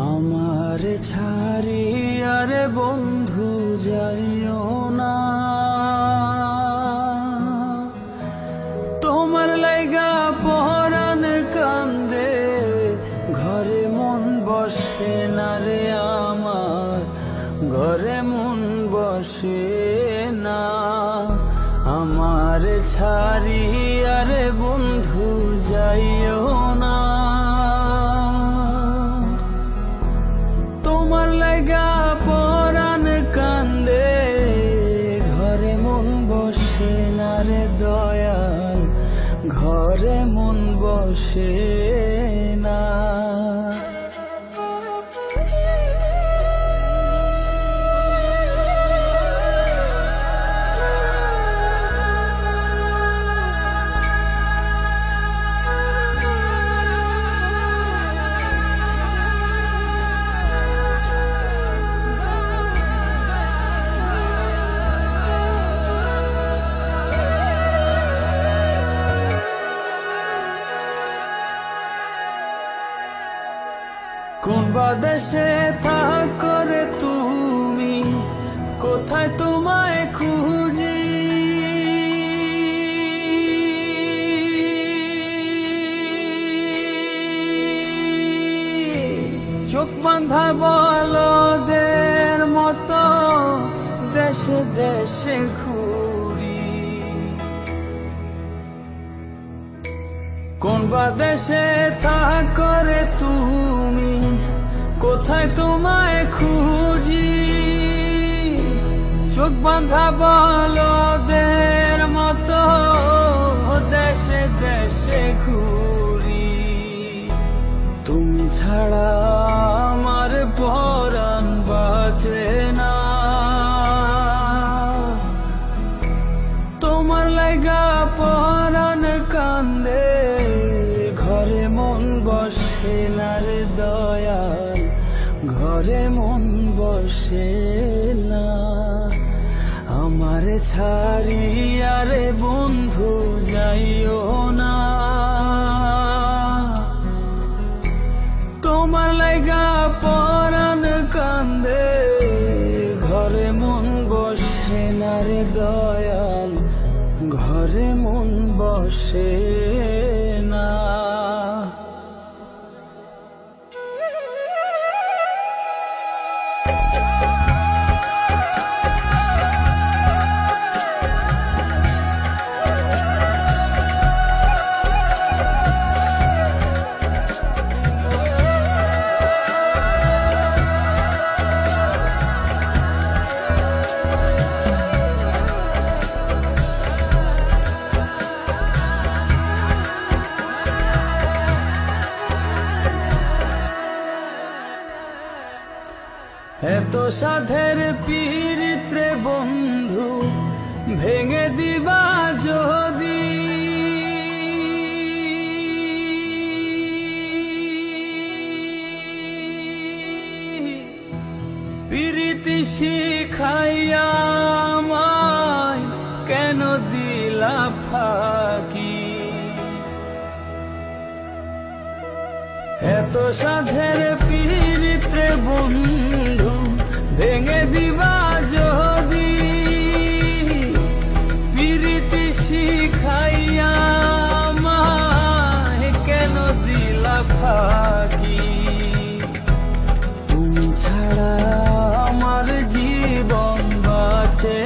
আমার ছাড়িয়া রে বন্ধু যাইও না, তোমার লাইগা পরাণ কান্দে, ঘরে মন বসে না রে আমার, ঘরে মন বসে না। আমার ছাড়িয়া রে বন্ধু যাইও না, তোমার লাইগা পরাণ কান্দে, ঘরে মন বসে না রে দয়াল, ঘরে মন বসে না। কোন বাদেশে থাকো রে তুমি, কোথায় তোমায় খুঁজি, চোখ বাঁধা বলদের মতো দেশে দেশে ঘুরি। কোন বাদেশে থাকো রে তুমি, কোথায় তোমায় খুঁজি, চোখ বাঁধা বলদের মতো দেশে দেশে ঘুরি। তুমি ছাড়া আমার পরাণ বাঁচে না, তোমার লাইগা পরাণ কান্দে, ঘরে মন বসে না রে দয়াল, ঘরে মন বসে না। আমার ছাড়িয়া রে বন্ধু যাইও না, তোমার লাইগা পরাণ কান্দে, ঘরে মন বসে না রে দয়াল, ঘরে মন বসে না। এত সাধের পীড়িত রে বন্ধু ভেঙে দিবা যদি, পীড়িতি শিখাইয়া আমায় কেন দিলা ফাঁকি। এত সাধের পীড়িত রে বন্ধু ভেঙে দিবা যদি, পীড়িতি শিখাইয়া আমায় কেন দিলা ফাঁকি। তুমি ছাড়া আমার জীবন বাঁচে